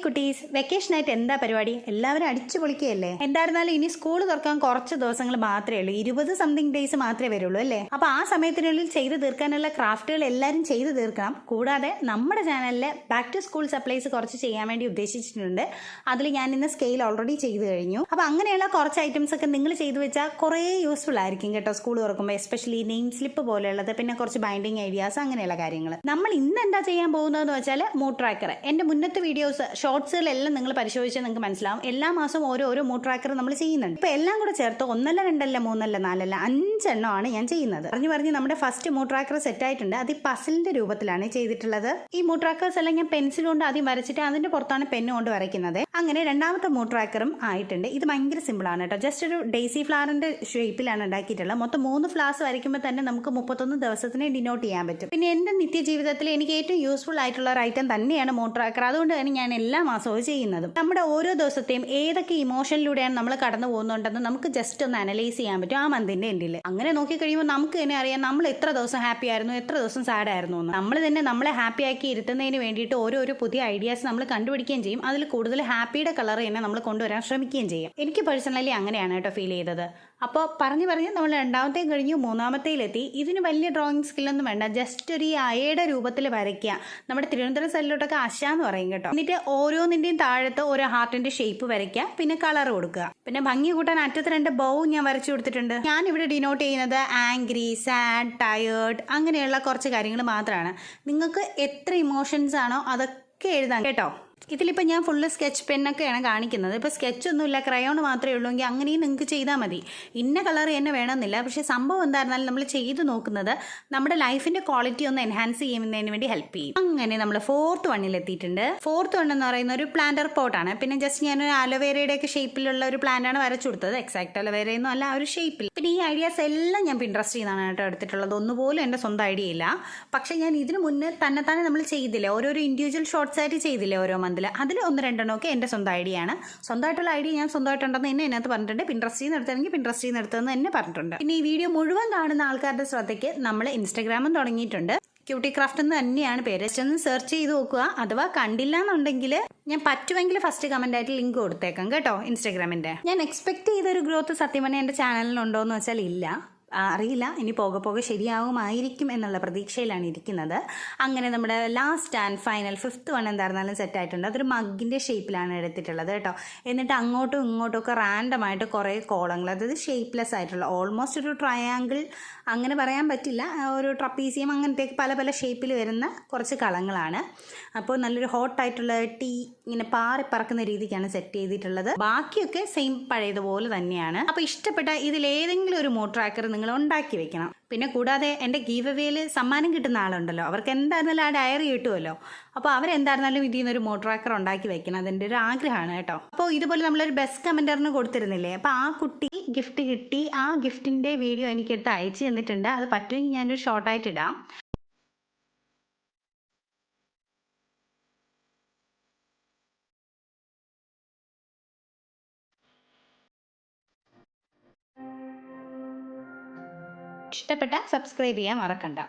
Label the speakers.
Speaker 1: കുട്ടീസ്, വെക്കേഷനായിട്ട് എന്താ പരിപാടി? എല്ലാവരും അടിച്ചു പൊളിക്കുകയല്ലേ? എന്തായിരുന്നാലും ഇനി സ്കൂൾ തുറക്കാൻ കുറച്ച് ദിവസങ്ങൾ മാത്രമേ ഉള്ളൂ. 20 സംതിങ് ഡേയ്സ് മാത്രമേ വരുള്ളൂ അല്ലേ? അപ്പൊ ആ സമയത്തിനുള്ളിൽ ചെയ്തു തീർക്കാനുള്ള ക്രാഫ്റ്റുകൾ എല്ലാവരും ചെയ്തു തീർക്കണം. കൂടാതെ നമ്മുടെ ചാനലില് ബാക്ക് ടു സ്കൂൾ സപ്ലൈസ് കുറച്ച് ചെയ്യാൻ വേണ്ടി ഉദ്ദേശിച്ചിട്ടുണ്ട്. അതിൽ ഞാൻ ഇന്ന് സ്കെയിൽ ഓൾറെഡി ചെയ്തു കഴിഞ്ഞു. അപ്പൊ അങ്ങനെയുള്ള കുറച്ച് ഐറ്റംസ് ഒക്കെ നിങ്ങൾ ചെയ്തു വെച്ചാൽ കുറേ യൂസ്ഫുൾ ആയിരിക്കും കേട്ടോ. സ്കൂൾ തുറക്കുമ്പോൾ എസ്പെഷ്യലി നെയിം സ്ലിപ്പ് പോലെയുള്ളത്, പിന്നെ കുറച്ച് ബൈൻഡിങ് ഐഡിയാസ്, അങ്ങനെയുള്ള കാര്യങ്ങൾ. നമ്മൾ ഇന്ന് എന്താ ചെയ്യാൻ പോകുന്നതെന്ന് വെച്ചാൽ മൂഡ് ട്രാക്കർ. എന്റെ മുന്നത്തെ വീഡിയോസ് ഷോർട്സുകളെല്ലാം നിങ്ങൾ പരിശോധിച്ചാൽ നിങ്ങൾക്ക് മനസ്സിലാവും. എല്ലാ മാസവും ഓരോ മൂഡ് ട്രാക്കർ നമ്മൾ ചെയ്യുന്നുണ്ട്. ഇപ്പൊ എല്ലാം കൂടെ ചേർത്ത് 1 2 3 4 5 എണ്ണമാണ് ഞാൻ ചെയ്യുന്നത്. പറഞ്ഞ് നമ്മുടെ ഫസ്റ്റ് മൂഡ് ട്രാക്കർ സെറ്റ് ആയിട്ടുണ്ട്. അത് ഈ പസിലിന്റെ രൂപത്തിലാണ് ചെയ്തിട്ടുള്ളത്. ഈ മൂഡ് ട്രാക്കേഴ്സ് എല്ലാം ഞാൻ പെൻസിൽ കൊണ്ട് ആദ്യം വരച്ചിട്ട് അതിന്റെ പുറത്താണ് പെന്ന് കൊണ്ട് വരയ്ക്കുന്നത്. അങ്ങനെ രണ്ടാമത്തെ മൂഡ് ട്രാക്കറും ആയിട്ടുണ്ട്. ഇത് ഭയങ്കര സിമ്പിൾ ആണ് കേട്ടോ. ജസ്റ്റ് ഒരു ഡെയ്സി ഫ്ലവറിന്റെ ഷേപ്പിലാണ് ഉണ്ടാക്കിയിട്ടുള്ളത്. മൊത്തം 3 ഫ്ലവേഴ്സ് വരയ്ക്കുമ്പോൾ തന്നെ നമുക്ക് 31 ദിവസത്തിനെ ഡിനോട്ട് ചെയ്യാൻ പറ്റും. പിന്നെ എന്റെ നിത്യജീവിതത്തിൽ എനിക്ക് ഏറ്റവും യൂസ്ഫുൾ ആയിട്ടുള്ള ഒരു ഐറ്റം തന്നെയാണ് മൂഡ് ട്രാക്കർ. അതുകൊണ്ട് തന്നെ ഞാൻ എല്ലാ മാസവും ചെയ്യുന്നതും. നമ്മുടെ ഓരോ ദിവസത്തെയും ഏതൊക്കെ ഇമോഷനിലൂടെയാണ് നമ്മൾ കടന്നു പോകുന്നുണ്ടെന്ന് നമുക്ക് ജസ്റ്റ് ഒന്ന് അനലൈസ് ചെയ്യാൻ പറ്റും ആ മന്തിന്റെ എൻഡിൽ. അങ്ങനെ നോക്കി കഴിയുമ്പോൾ നമുക്ക് തന്നെ അറിയാം നമ്മൾ എത്ര ദിവസം ഹാപ്പി ആയിരുന്നു, എത്ര ദിവസം സാഡ് ആയിരുന്നു എന്ന്. നമ്മൾ തന്നെ നമ്മളെ ഹാപ്പി ആക്കി ഇരുത്തുന്നതിന് വേണ്ടിയിട്ട് ഓരോ പുതിയ ഐഡിയാസ് നമ്മൾ കണ്ടുപിടിക്കുകയും ചെയ്യും. അതിൽ കൂടുതൽ ഹാപ്പിയുടെ കളർ തന്നെ നമ്മൾ കൊണ്ടുവരാൻ ശ്രമിക്കുകയും ചെയ്യും. എനിക്ക് പേഴ്സണലി അങ്ങനെയാണ് കേട്ടോ ഫീൽ ചെയ്തത്. അപ്പോൾ പറഞ്ഞ് നമ്മൾ രണ്ടാമത്തെയും കഴിഞ്ഞു, മൂന്നാമത്തേലെത്തി. ഇതിന് വലിയ ഡ്രോയിങ് സ്കില്ലൊന്നും വേണ്ട. ജസ്റ്റ് ഒരു അയയുടെ രൂപത്തിൽ വരയ്ക്കുക. നമ്മുടെ തിരുവനന്തപുരം സൈഡിലോട്ടൊക്കെ അശ എന്ന് പറയും കേട്ടോ. എന്നിട്ട് ഓരോന്നിന്റെയും താഴത്ത് ഒരു ഹാർട്ടിന്റെ ഷേപ്പ് വരയ്ക്കുക, പിന്നെ കളർ കൊടുക്കുക. പിന്നെ ഭംഗി കൂട്ടാൻ അറ്റത്ത് 2 ബൗ ഞാൻ വരച്ചു കൊടുത്തിട്ടുണ്ട്. ഞാൻ ഇവിടെ ഡിനോട്ട് ചെയ്യുന്നത് ആംഗ്രി, സാഡ്, ടയേർഡ് അങ്ങനെയുള്ള കുറച്ച് കാര്യങ്ങൾ മാത്രമാണ്. നിങ്ങൾക്ക് എത്ര ഇമോഷൻസ് ആണോ അതൊക്കെ എഴുതാൻ കേട്ടോ. ഇതിലിപ്പോൾ ഞാൻ ഫുള്ള് സ്കെച്ച് പെന്നൊക്കെയാണ് കാണിക്കുന്നത്. ഇപ്പോൾ സ്കെച്ചൊന്നുമില്ല, ക്രയോൺ മാത്രമേ ഉള്ളൂ എങ്കിൽ അങ്ങനെയും നിങ്ങൾക്ക് ചെയ്താൽ മതി. ഇന്ന കളർ തന്നെ വേണമെന്നില്ല. പക്ഷേ സംഭവം എന്തായിരുന്നാലും നമ്മൾ ചെയ്ത് നോക്കുന്നത് നമ്മുടെ ലൈഫിൻ്റെ ക്വാളിറ്റി ഒന്ന് എൻഹാൻസ് ചെയ്യുന്നതിന് വേണ്ടി ഹെൽപ്പ് ചെയ്യും. അങ്ങനെ നമ്മൾ 4th വണ്ണിൽ എത്തിയിട്ടുണ്ട്. 4th വൺ എന്ന് പറയുന്ന ഒരു പ്ലാന്റർ പോട്ടാണ്. പിന്നെ ജസ്റ്റ് ഞാൻ അലോവേരയുടെ ഒക്കെ ഷേപ്പിലുള്ള ഒരു പ്ലാന്റാണ് വരച്ചു കൊടുത്തത്. എക്സാക്ട് അലോവേരയൊന്നും അല്ല, ഒരു ഷേപ്പിൽ. പിന്നെ ഈ ഐഡിയാസ് എല്ലാം ഞാൻ പിൻട്രസ്റ്റ് ചെയ്താണ് കേട്ടോ എടുത്തിട്ടുള്ളത്. ഒന്നുപോലും എൻ്റെ സ്വന്തം ഐഡിയ ഇല്ല. പക്ഷേ ഞാൻ ഇതിന് മുന്നേ തന്നെ നമ്മൾ ചെയ്തില്ലേ, ഓരോരോ ഇൻഡിവിജ്വൽ ഷോർട്സ് ആയിട്ട് ചെയ്തില്ലേ ഓരോ മന്തിൽ. അതിൽ 1 2 ഒക്കെ എൻ്റെ സ്വന്തം ഐഡിയ ആണ്. സ്വന്തമായിട്ടുള്ള ഐഡിയ ഞാൻ സ്വന്തമായിട്ടുണ്ടെന്ന് തന്നെ അതിനകത്ത് പറഞ്ഞിട്ടുണ്ട്. പിൻട്രസ്റ്റ് ചെയ്യുന്നെടുത്താണെങ്കിൽ പിൻട്രസ്റ്റ് ചെയ്യുന്നെടുത്തെന്ന് തന്നെ പറഞ്ഞിട്ടുണ്ട്. പിന്നെ ഈ വീഡിയോ മുഴുവൻ കാണുന്ന ആൾക്കാരുടെ ശ്രദ്ധയ്ക്ക് നമ്മൾ ഇൻസ്റ്റാഗ്രാമും തുടങ്ങിയിട്ടുണ്ട്. ക്യൂട്ടി ക്രാഫ്റ്റ് എന്ന് തന്നെയാണ് പേര്. ജസ്റ്റ് ഒന്ന് സെർച്ച് ചെയ്ത് നോക്കുക. അഥവാ കണ്ടില്ല എന്നുണ്ടെങ്കിൽ ഞാൻ പറ്റുമെങ്കിൽ ഫസ്റ്റ് കമന്റ് ആയിട്ട് ലിങ്ക് കൊടുത്തേക്കാം കേട്ടോ ഇൻസ്റ്റാഗ്രാമിന്റെ. ഞാൻ എക്സ്പെക്ട് ചെയ്തൊരു ഗ്രോത്ത് സത്യം പറഞ്ഞാൽ എൻ്റെ ചാനലിനുണ്ടോ എന്ന് വെച്ചാൽ ഇല്ല, അറിയില്ല. ഇനി പോകെ ശരിയാവുമായിരിക്കും എന്നുള്ള പ്രതീക്ഷയിലാണ് ഇരിക്കുന്നത്. അങ്ങനെ നമ്മുടെ last and final 5th one എന്തായിരുന്നാലും സെറ്റ് ആയിട്ടുണ്ട്. അതൊരു മഗ്ഗിൻ്റെ ഷേപ്പിലാണ് എടുത്തിട്ടുള്ളത് കേട്ടോ. എന്നിട്ട് അങ്ങോട്ടും ഇങ്ങോട്ടും ഒക്കെ റാൻഡമായിട്ട് കുറേ കോളങ്ങൾ, അതായത് ഷേപ്പ്ലെസ് ആയിട്ടുള്ള ഓൾമോസ്റ്റ് ഒരു ട്രയാങ്കിൾ അങ്ങനെ പറയാൻ പറ്റില്ല, ഒരു ട്രപ്പീസിയം അങ്ങനത്തെ പല ഷേപ്പിൽ വരുന്ന കുറച്ച് കളങ്ങളാണ്. അപ്പോൾ നല്ലൊരു ഹോട്ടായിട്ടുള്ള ടീ ഇങ്ങനെ പാറി പറക്കുന്ന രീതിക്കാണ് സെറ്റ് ചെയ്തിട്ടുള്ളത്. ബാക്കിയൊക്കെ സെയിം പഴയതുപോലെ തന്നെയാണ്. അപ്പോൾ ഇഷ്ടപ്പെട്ട ഇതിലേതെങ്കിലും ഒരു മൂഡ് ട്രാക്കർ നിങ്ങൾ ഉണ്ടാക്കി വെക്കണം. പിന്നെ കൂടാതെ എൻ്റെ ഗീവ് അവേയിൽ സമ്മാനം കിട്ടുന്ന ആളുണ്ടല്ലോ, അവർക്ക് എന്തായിരുന്നാലും ആ ഡയറി കിട്ടുമല്ലോ. അപ്പോൾ അവരെന്തായിരുന്നാലും ഇതിൽ നിന്നൊരു മൂഡ് ട്രാക്കർ ഉണ്ടാക്കി വെക്കണം. അതെൻ്റെ ഒരു ആഗ്രഹമാണ് കേട്ടോ. അപ്പോൾ ഇതുപോലെ നമ്മളൊരു ബെസ്റ്റ് കമൻറ്ററിന് കൊടുത്തിരുന്നില്ലേ, അപ്പോൾ ആ കുട്ടി ഗിഫ്റ്റ് കിട്ടി. ആ ഗിഫ്റ്റിൻ്റെ വീഡിയോ എനിക്കെടുത്ത് അയച്ചു തന്നിട്ടുണ്ട്. അത് പറ്റുമെങ്കിൽ ഞാനൊരു ഷോർട്ടായിട്ട് ഇടാം. ഇഷ്ടപ്പെട്ട സബ്സ്ക്രൈബ് ചെയ്യാൻ മറക്കണ്ട.